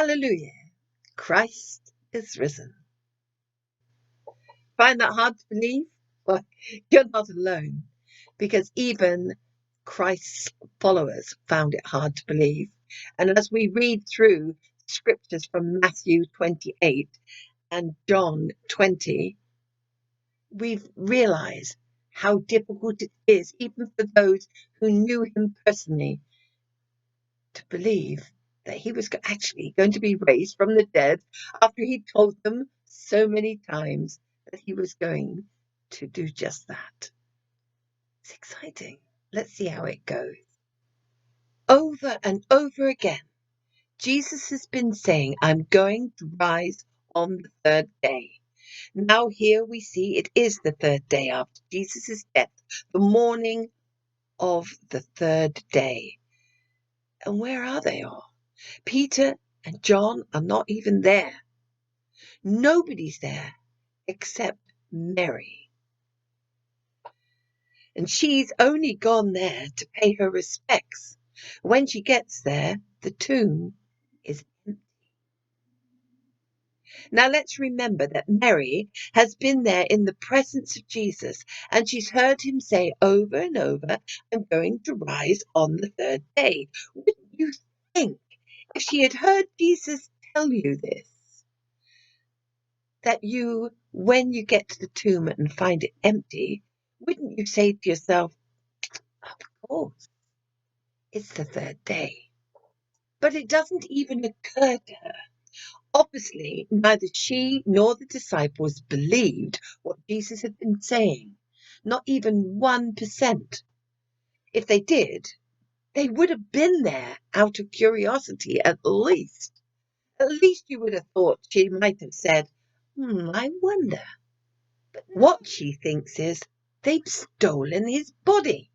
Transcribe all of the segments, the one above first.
Hallelujah! Christ is risen. Find that hard to believe? Well, you're not alone, because even Christ's followers found it hard to believe. And as we read through scriptures from Matthew 28 and John 20, we've realized how difficult it is, even for those who knew him personally, to believe that he was actually going to be raised from the dead after he told them so many times that he was going to do just that. It's exciting. Let's see how it goes. Over and over again, Jesus has been saying, I'm going to rise on the third day. Now here we see it is the third day after Jesus' death, the morning of the third day. And where are they all? Peter and John are not even there. Nobody's there except Mary. And she's only gone there to pay her respects. When she gets there, the tomb is empty. Now let's remember that Mary has been there in the presence of Jesus, and she's heard him say over and over, I'm going to rise on the third day. Wouldn't you think, if she had heard Jesus tell you this, that you, when you get to the tomb and find it empty, wouldn't you say to yourself, of course, it's the third day? But it doesn't even occur to her. Obviously, neither she nor the disciples believed what Jesus had been saying, not even 1%. If they did, they would have been there out of curiosity at least. At least you would have thought she might have said, I wonder. But what she thinks is, they've stolen his body.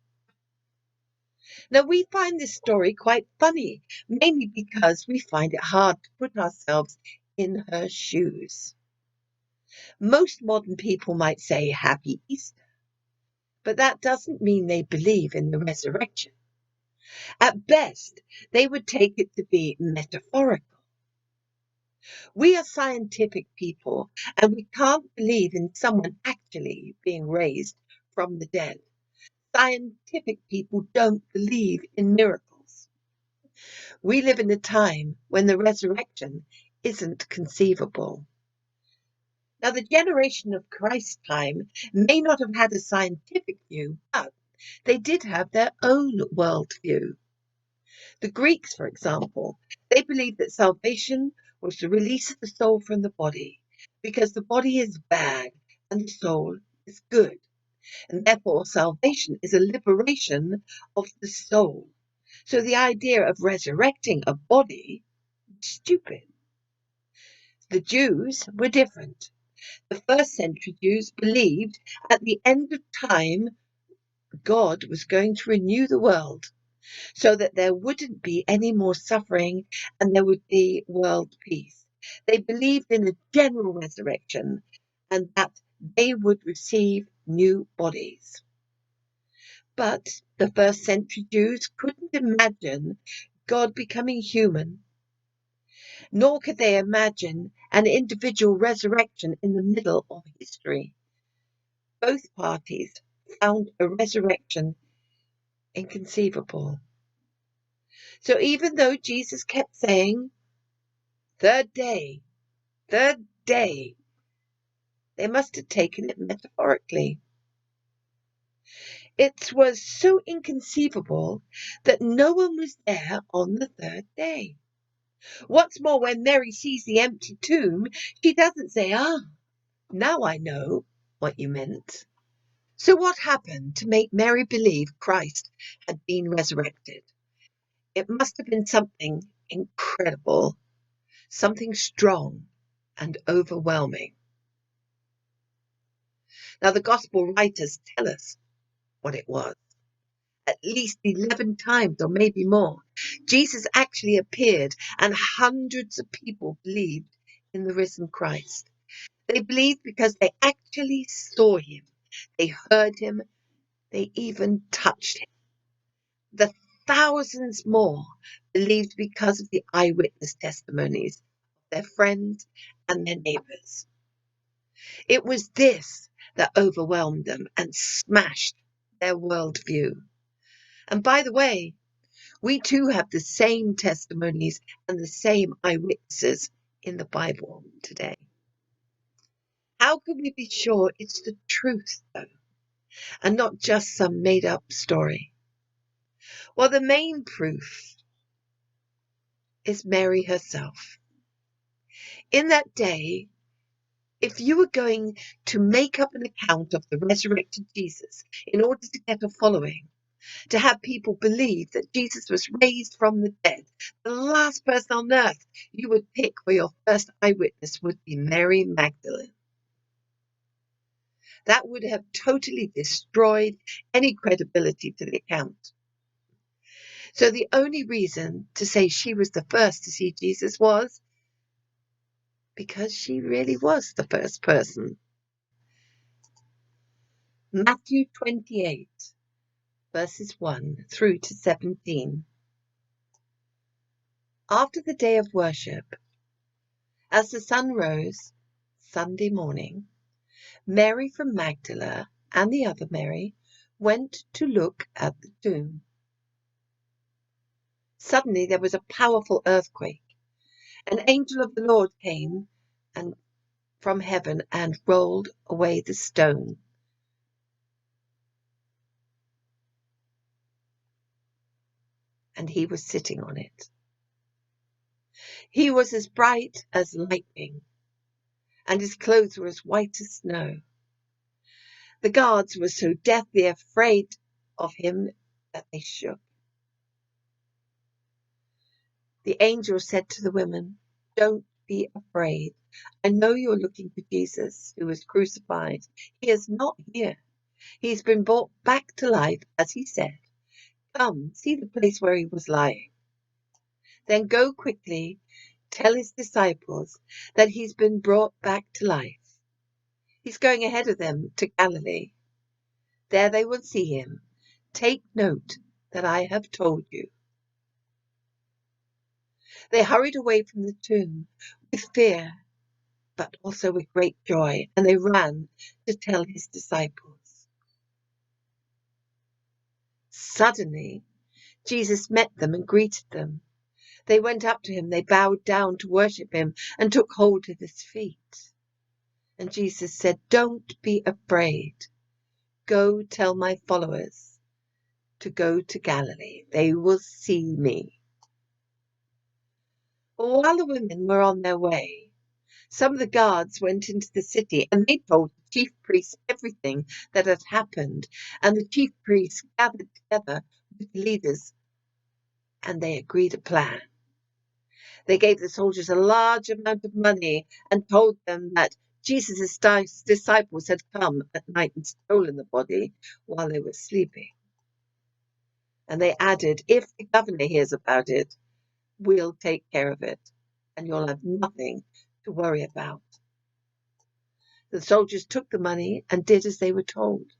Now, we find this story quite funny, mainly because we find it hard to put ourselves in her shoes. Most modern people might say Happy Easter, but that doesn't mean they believe in the resurrection. At best, they would take it to be metaphorical. We are scientific people, and we can't believe in someone actually being raised from the dead. Scientific people don't believe in miracles. We live in a time when the resurrection isn't conceivable. Now, the generation of Christ's time may not have had a scientific view, but they did have their own worldview. The Greeks, for example, they believed that salvation was the release of the soul from the body, because the body is bad and the soul is good. And therefore, salvation is a liberation of the soul. So the idea of resurrecting a body is stupid. The Jews were different. The first century Jews believed at the end of time, God was going to renew the world so that there wouldn't be any more suffering and there would be world peace. They believed in a general resurrection and that they would receive new bodies. But the first century Jews couldn't imagine God becoming human, nor could they imagine an individual resurrection in the middle of history. Both parties found a resurrection inconceivable. So even though Jesus kept saying, third day, they must have taken it metaphorically. It was so inconceivable that no one was there on the third day. What's more, when Mary sees the empty tomb, she doesn't say, now I know what you meant. So what happened to make Mary believe Christ had been resurrected? It must have been something incredible, something strong and overwhelming. Now, the gospel writers tell us what it was. At least 11 times or maybe more, Jesus actually appeared and hundreds of people believed in the risen Christ. They believed because they actually saw him, they heard him, they even touched him. The thousands more believed because of the eyewitness testimonies of their friends and their neighbors. It was this that overwhelmed them and smashed their worldview. And by the way, we too have the same testimonies and the same eyewitnesses in the Bible today. How can we be sure it's the truth, though, and not just some made-up story? Well, the main proof is Mary herself. In that day, if you were going to make up an account of the resurrected Jesus in order to get a following, to have people believe that Jesus was raised from the dead, the last person on earth you would pick for your first eyewitness would be Mary Magdalene. That would have totally destroyed any credibility to the account. So the only reason to say she was the first to see Jesus was because she really was the first person. Matthew 28, verses 1 through to 17. After the day of worship, as the sun rose, Sunday morning, Mary from Magdala and the other Mary went to look at the tomb. Suddenly there was a powerful earthquake. An angel of the Lord came from heaven and rolled away the stone. And he was sitting on it. He was as bright as lightning, and his clothes were as white as snow. The guards were so deathly afraid of him that they shook. The angel said to the women, "Don't be afraid. I know you're looking for Jesus who was crucified. He is not here. He's been brought back to life, as he said. Come, see the place where he was lying. Then go quickly, tell his disciples that he's been brought back to life. He's going ahead of them to Galilee. There they will see him. Take note that I have told you." They hurried away from the tomb with fear, but also with great joy, and they ran to tell his disciples. Suddenly, Jesus met them and greeted them. They went up to him, they bowed down to worship him, and took hold of his feet. And Jesus said, "Don't be afraid. Go tell my followers to go to Galilee. They will see me." While the women were on their way, some of the guards went into the city and they told the chief priests everything that had happened. And the chief priests gathered together with the leaders and they agreed a plan. They gave the soldiers a large amount of money and told them that Jesus' disciples had come at night and stolen the body while they were sleeping. And they added, "If the governor hears about it, we'll take care of it, and you'll have nothing to worry about." The soldiers took the money and did as they were told,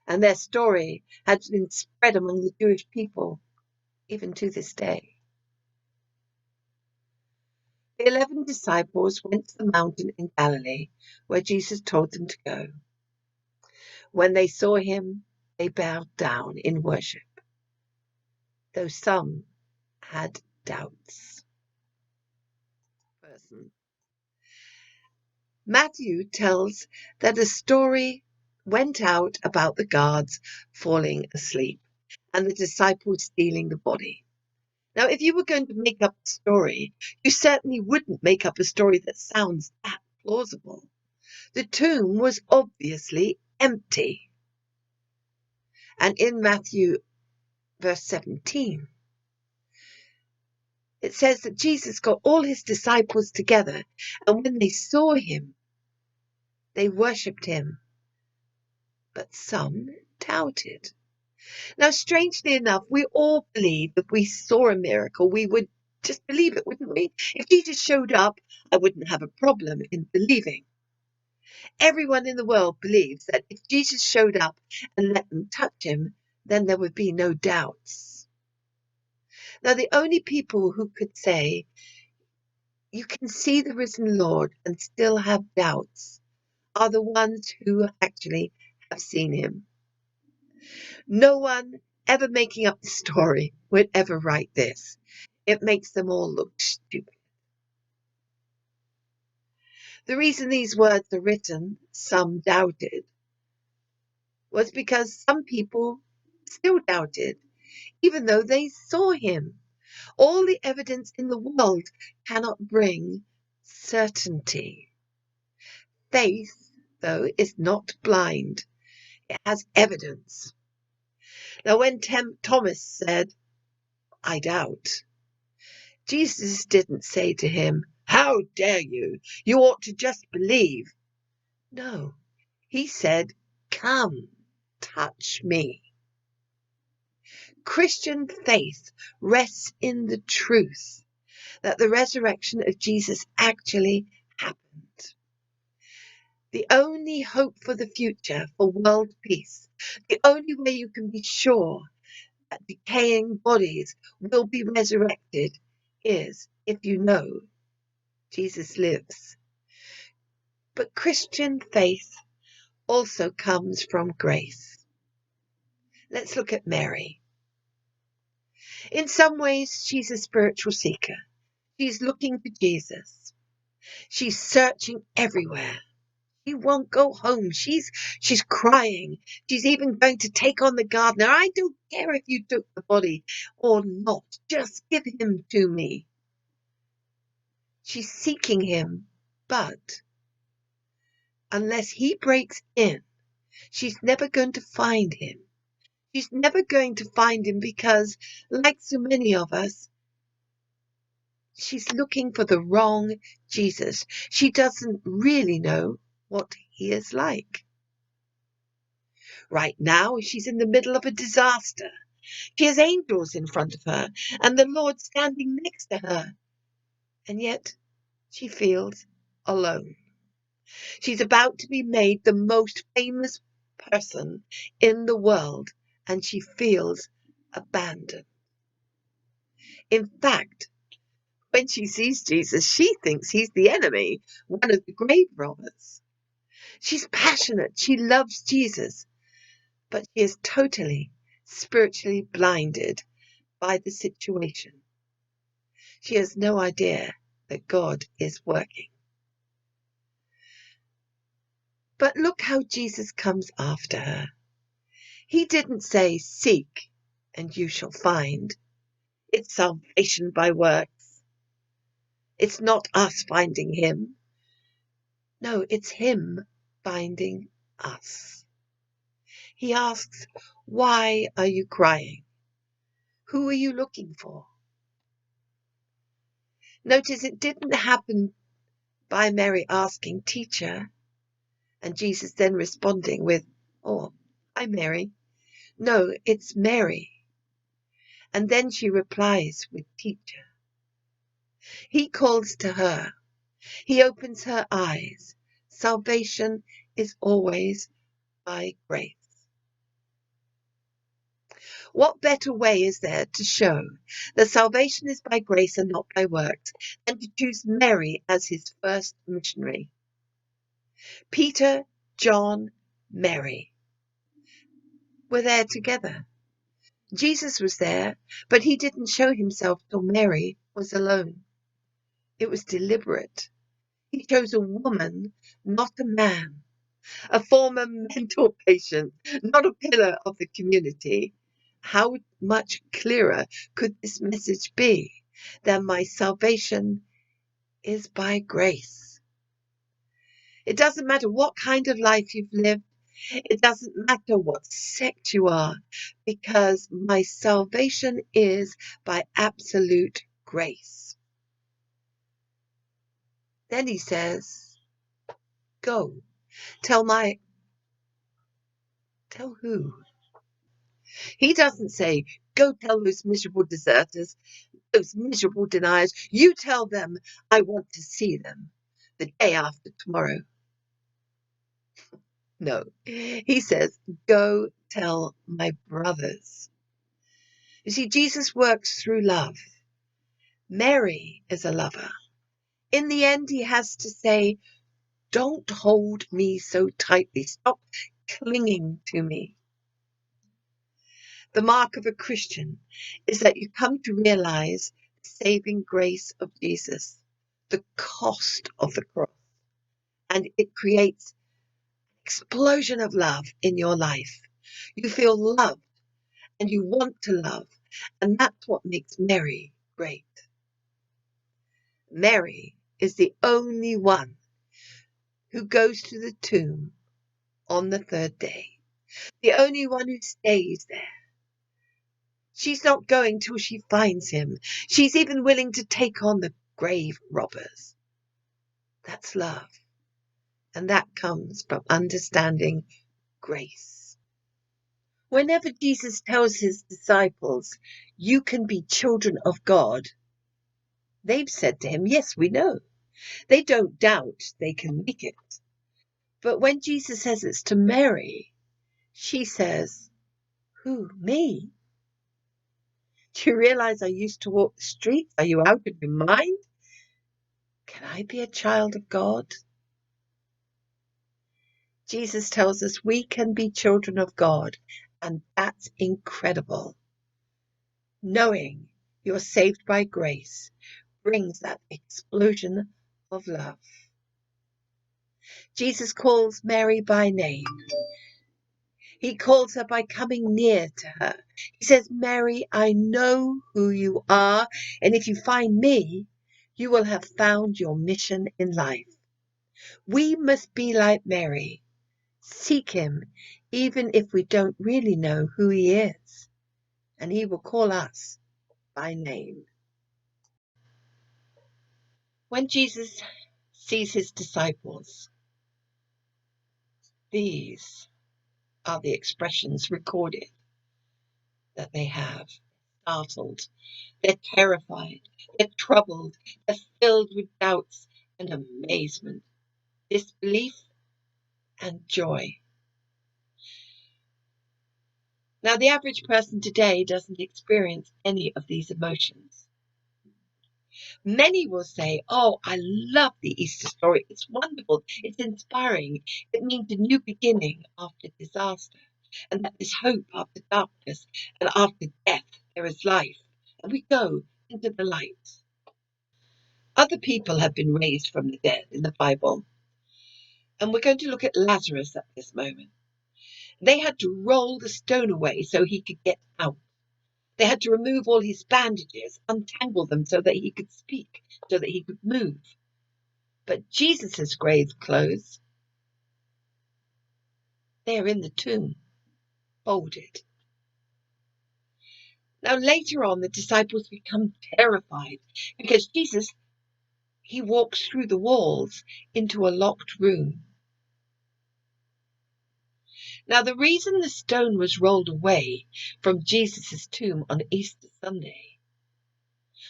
and their story had been spread among the Jewish people even to this day. The 11 disciples went to the mountain in Galilee where Jesus told them to go. When they saw him, they bowed down in worship, though some had doubts. Matthew tells that a story went out about the guards falling asleep and the disciples stealing the body. Now, if you were going to make up a story, you certainly wouldn't make up a story that sounds that plausible. The tomb was obviously empty. And in Matthew verse 17, it says that Jesus got all his disciples together, and when they saw him, they worshipped him. But some doubted. Now, strangely enough, we all believe if we saw a miracle, we would just believe it, wouldn't we? If Jesus showed up, I wouldn't have a problem in believing. Everyone in the world believes that if Jesus showed up and let them touch him, then there would be no doubts. Now, the only people who could say, you can see the risen Lord and still have doubts, are the ones who actually have seen him. No one ever making up the story would ever write this. It makes them all look stupid. The reason these words are written, some doubted, was because some people still doubted, even though they saw him. All the evidence in the world cannot bring certainty. Faith, though, is not blind. It has evidence. Now, when Thomas said, I doubt, Jesus didn't say to him, how dare you? You ought to just believe. No, he said, come, touch me. Christian faith rests in the truth that the resurrection of Jesus actually happened. The only hope for the future, for world peace, the only way you can be sure that decaying bodies will be resurrected is if you know Jesus lives. But Christian faith also comes from grace. Let's look at Mary. In some ways, she's a spiritual seeker. She's looking for Jesus. She's searching everywhere. She won't go home. She's crying. She's even going to take on the gardener. I don't care if you took the body or not. Just give him to me. She's seeking him, but unless he breaks in, she's never going to find him. She's never going to find him because, like so many of us, she's looking for the wrong Jesus. She doesn't really know what he is like. Right now, she's in the middle of a disaster. She has angels in front of her and the Lord standing next to her. And yet she feels alone. She's about to be made the most famous person in the world, and she feels abandoned. In fact, when she sees Jesus, she thinks he's the enemy, one of the grave robbers. She's passionate. She loves Jesus, but she is totally spiritually blinded by the situation. She has no idea that God is working. But look how Jesus comes after her. He didn't say, seek and you shall find. It's salvation by works. It's not us finding him. No, it's him finding us. He asks, why are you crying? Who are you looking for? Notice it didn't happen by Mary asking, teacher, and Jesus then responding with, oh, hi, Mary. No, it's Mary. And then she replies with teacher. He calls to her. He opens her eyes. Salvation is always by grace. What better way is there to show that salvation is by grace and not by works than to choose Mary as his first missionary? Peter, John, Mary were there together. Jesus was there, but he didn't show himself till Mary was alone. It was deliberate. He chose a woman, not a man, a former mental patient, not a pillar of the community. How much clearer could this message be than my salvation is by grace? It doesn't matter what kind of life you've lived. It doesn't matter what sect you are, because my salvation is by absolute grace. Then he says, go, tell who? He doesn't say, go tell those miserable deserters, those miserable deniers, you tell them I want to see them the day after tomorrow. No, he says, go tell my brothers. You see, Jesus works through love. Mary is a lover. In the end, he has to say, don't hold me so tightly. Stop clinging to me. The mark of a Christian is that you come to realize the saving grace of Jesus, the cost of the cross, and it creates an explosion of love in your life. You feel loved and you want to love, and that's what makes Mary great. Mary is the only one who goes to the tomb on the third day, the only one who stays there. She's not going till she finds him. She's even willing to take on the grave robbers. That's love. And that comes from understanding grace. Whenever Jesus tells his disciples, you can be children of God, they've said to him, yes, we know. They don't doubt they can make it. But when Jesus says it's to Mary, she says, who, me? Do you realize I used to walk the streets? Are you out of your mind? Can I be a child of God? Jesus tells us we can be children of God, and that's incredible. Knowing you're saved by grace brings that explosion of love. Jesus calls Mary by name. He calls her by coming near to her. He says, Mary, I know who you are, and if you find me, you will have found your mission in life. We must be like Mary. Seek him, even if we don't really know who he is, and he will call us by name. When Jesus sees his disciples, these are the expressions recorded that they have. Startled, they're terrified, they're troubled, they're filled with doubts and amazement, disbelief and joy. Now, the average person today doesn't experience any of these emotions. Many will say, oh, I love the Easter story. It's wonderful. It's inspiring. It means a new beginning after disaster, and that there's hope after darkness, and after death there is life, and we go into the light. Other people have been raised from the dead in the Bible, and we're going to look at Lazarus at this moment. They had to roll the stone away so he could get out. They had to remove all his bandages, untangle them so that he could speak, so that he could move. But Jesus' grave clothes, they're in the tomb, folded. Now later on, the disciples become terrified because Jesus, he walks through the walls into a locked room. Now the reason the stone was rolled away from Jesus' tomb on Easter Sunday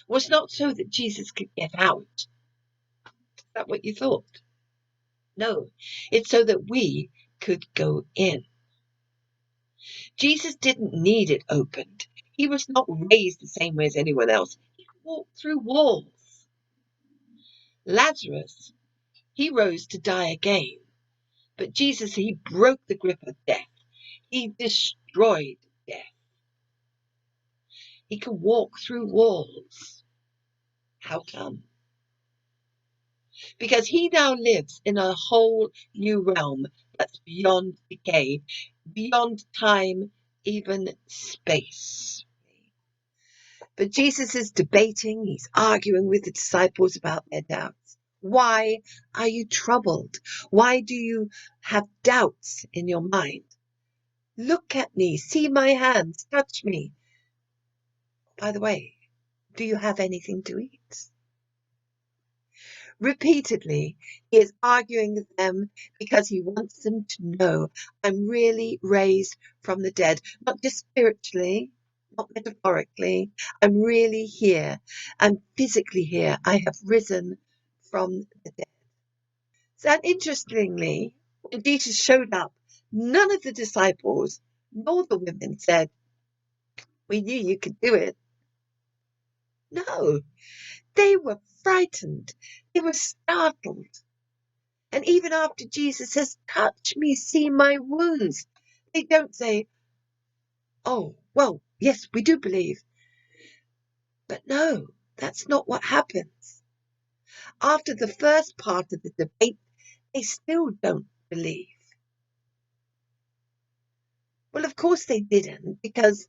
was not so that Jesus could get out. Is that what you thought? No, it's so that we could go in. Jesus didn't need it opened. He was not raised the same way as anyone else. He walked through walls. Lazarus, he rose to die again. But Jesus, he broke the grip of death. He destroyed death. He can walk through walls. How come? Because he now lives in a whole new realm that's beyond decay, beyond time, even space. But Jesus is debating, he's arguing with the disciples about their doubts. Why are you troubled? Why do you have doubts in your mind? Look at me, see my hands, touch me. By the way, do you have anything to eat? Repeatedly, he is arguing with them because he wants them to know I'm really raised from the dead, not just spiritually, not metaphorically. I'm really here. I'm physically here. I have risen from the dead. So interestingly, when Jesus showed up, none of the disciples nor the women said, We knew you could do it. No, they were frightened. They were startled. And even after Jesus says, touch me, see my wounds, they don't say, oh, well, yes, we do believe. But no, that's not what happens. After the first part of the debate, they still don't believe. Well, of course they didn't, because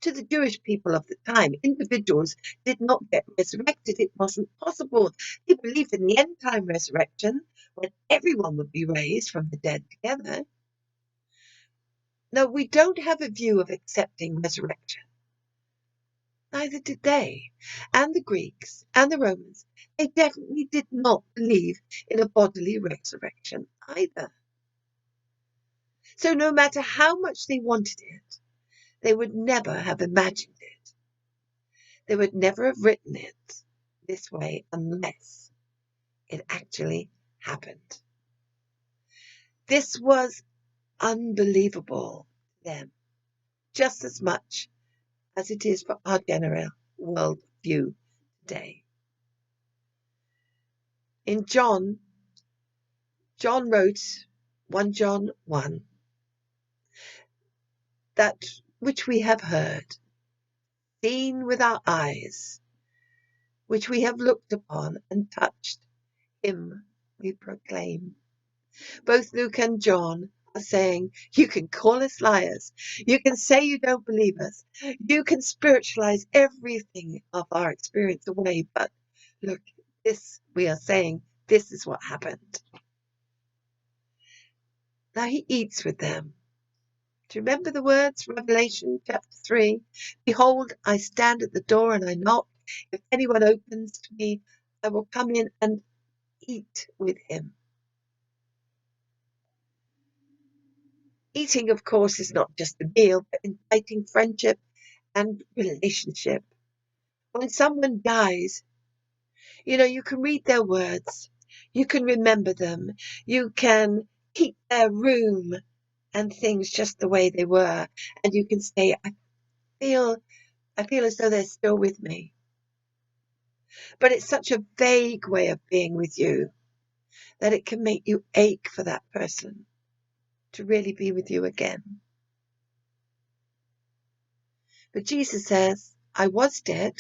to the Jewish people of the time, individuals did not get resurrected. It wasn't possible. They believed in the end time resurrection, when everyone would be raised from the dead together. No, we don't have a view of accepting resurrection. Neither did they. And the Greeks and the Romans, they definitely did not believe in a bodily resurrection either. So no matter how much they wanted it, they would never have imagined it. They would never have written it this way unless it actually happened. This was unbelievable to them, just as much as it is for our general worldview today. In John wrote 1 John 1, that which we have heard, seen with our eyes, which we have looked upon and touched, him we proclaim. Both Luke and John are saying, you can call us liars. You can say you don't believe us. You can spiritualize everything of our experience away. But look, this we are saying, this is what happened. Now he eats with them. Do you remember the words, Revelation chapter 3? Behold, I stand at the door and I knock. If anyone opens to me, I will come in and eat with him. Eating, of course, is not just a meal, but inviting friendship and relationship. When someone dies, you can read their words, you can remember them, you can keep their room and things just the way they were, and you can say, I feel as though they're still with me. But it's such a vague way of being with you that it can make you ache for that person to really be with you again. But Jesus says, I was dead,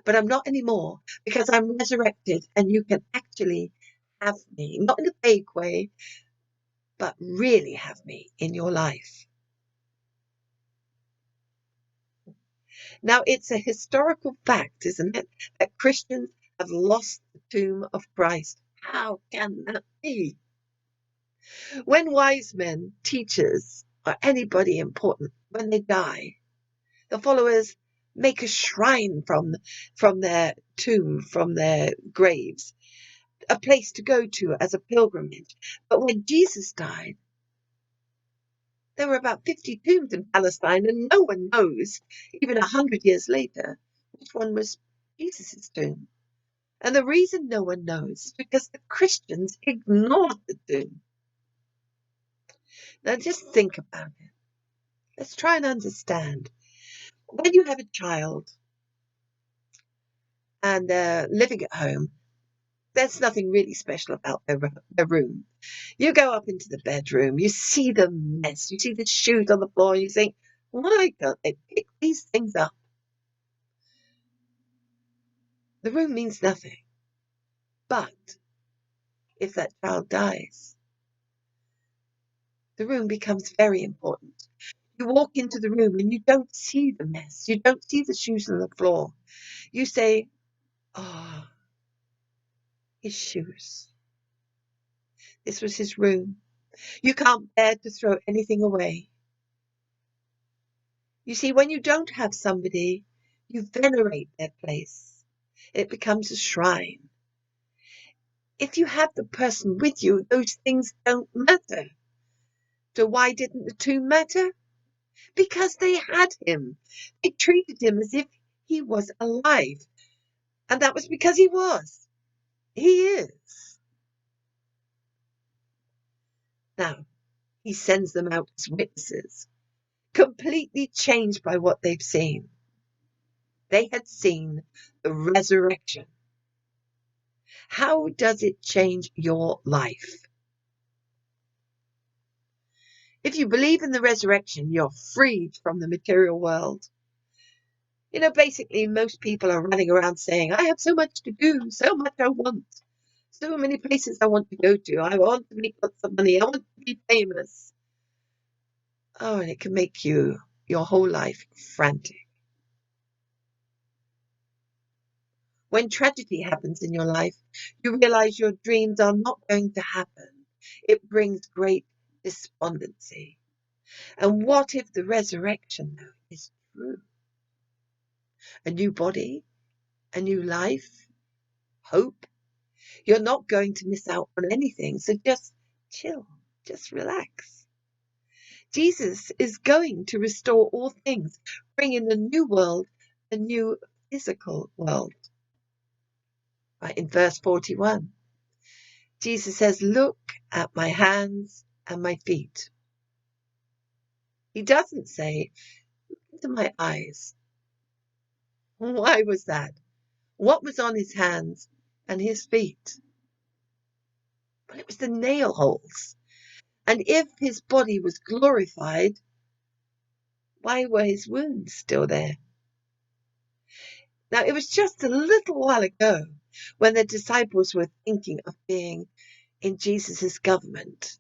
but I'm not anymore, because I'm resurrected and you can actually have me, not in a vague way, but really have me in your life. Now, it's a historical fact, isn't it, that Christians have lost the tomb of Christ. How can that be? When wise men, teachers, or anybody important, when they die, the followers make a shrine from their tomb, from their graves, a place to go to as a pilgrimage. But when Jesus died, there were about 50 tombs in Palestine, and no one knows, even 100 years later, which one was Jesus' tomb. And the reason no one knows is because the Christians ignored the tomb. Now just think about it. Let's try and understand. When you have a child and they're living at home, there's nothing really special about their room. You go up into the bedroom, you see the mess, you see the shoes on the floor, and you think, why don't they pick these things up? The room means nothing. But if that child dies, the room becomes very important. You walk into the room and you don't see the mess. You don't see the shoes on the floor. You say, oh, his shoes. This was his room. You can't bear to throw anything away. You see, when you don't have somebody, you venerate their place. It becomes a shrine. If you have the person with you, those things don't matter. So why didn't the tomb matter? Because they had him. They treated him as if he was alive. And that was because he was. He is. Now, he sends them out as witnesses. completely changed by what they've seen. They had seen the resurrection. How does it change your life? If you believe in the resurrection, you're freed from the material world. You know, basically, most people are running around saying, I have so much to do, so much I want, so many places I want to go to. I want to make lots of money. I want to be famous. Oh, and it can make your whole life frantic. When tragedy happens in your life, you realize your dreams are not going to happen. It brings great despondency. And what if the resurrection, though, is true? A new body, a new life, hope. You're not going to miss out on anything. So just chill, just relax. Jesus is going to restore all things, bring in a new world, a new physical world. Right, in verse 41, Jesus says, look at my hands and my feet. He doesn't say, look into my eyes. Why was that? What was on his hands and his feet? Well, it was the nail holes. And if his body was glorified, why were his wounds still there? Now, it was just a little while ago when the disciples were thinking of being in Jesus's government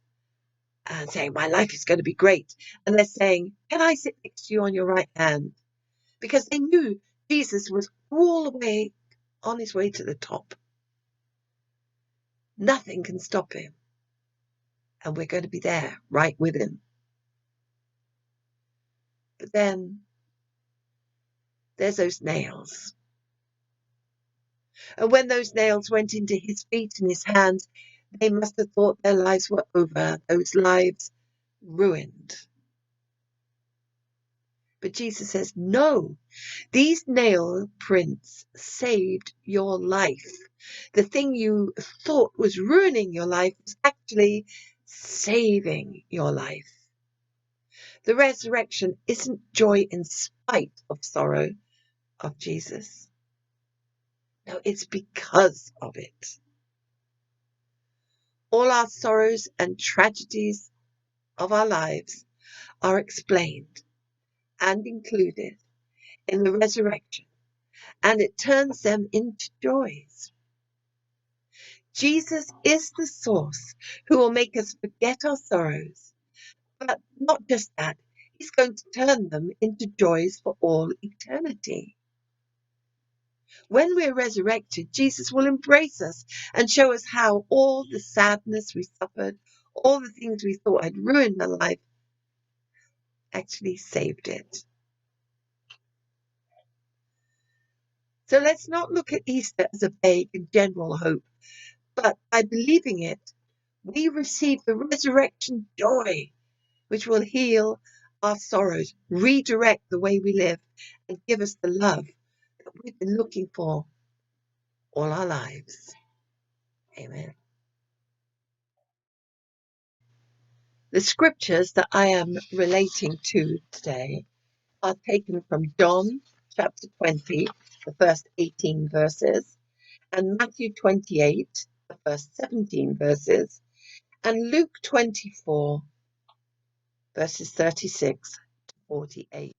and saying, my life is going to be great. And they're saying, can I sit next to you on your right hand? Because they knew Jesus was all the way on his way to the top. Nothing can stop him. And we're going to be there right with him. But then there's those nails. And when those nails went into his feet and his hands, they must have thought their lives were over, those lives ruined. But Jesus says, no, these nail prints saved your life. The thing you thought was ruining your life was actually saving your life. The resurrection isn't joy in spite of sorrow of Jesus. No, it's because of it. All our sorrows and tragedies of our lives are explained and included in the resurrection, and it turns them into joys. Jesus is the source who will make us forget our sorrows, but not just that, he's going to turn them into joys for all eternity. When we're resurrected, Jesus will embrace us and show us how all the sadness we suffered, all the things we thought had ruined our life, actually saved it. So let's not look at Easter as a vague and general hope, but by believing it, we receive the resurrection joy, which will heal our sorrows, redirect the way we live, and give us the love that we've been looking for all our lives. Amen. The scriptures that I am relating to today are taken from John chapter 20, the first 18 verses, and Matthew 28, the first 17 verses, and Luke 24, verses 36 to 48.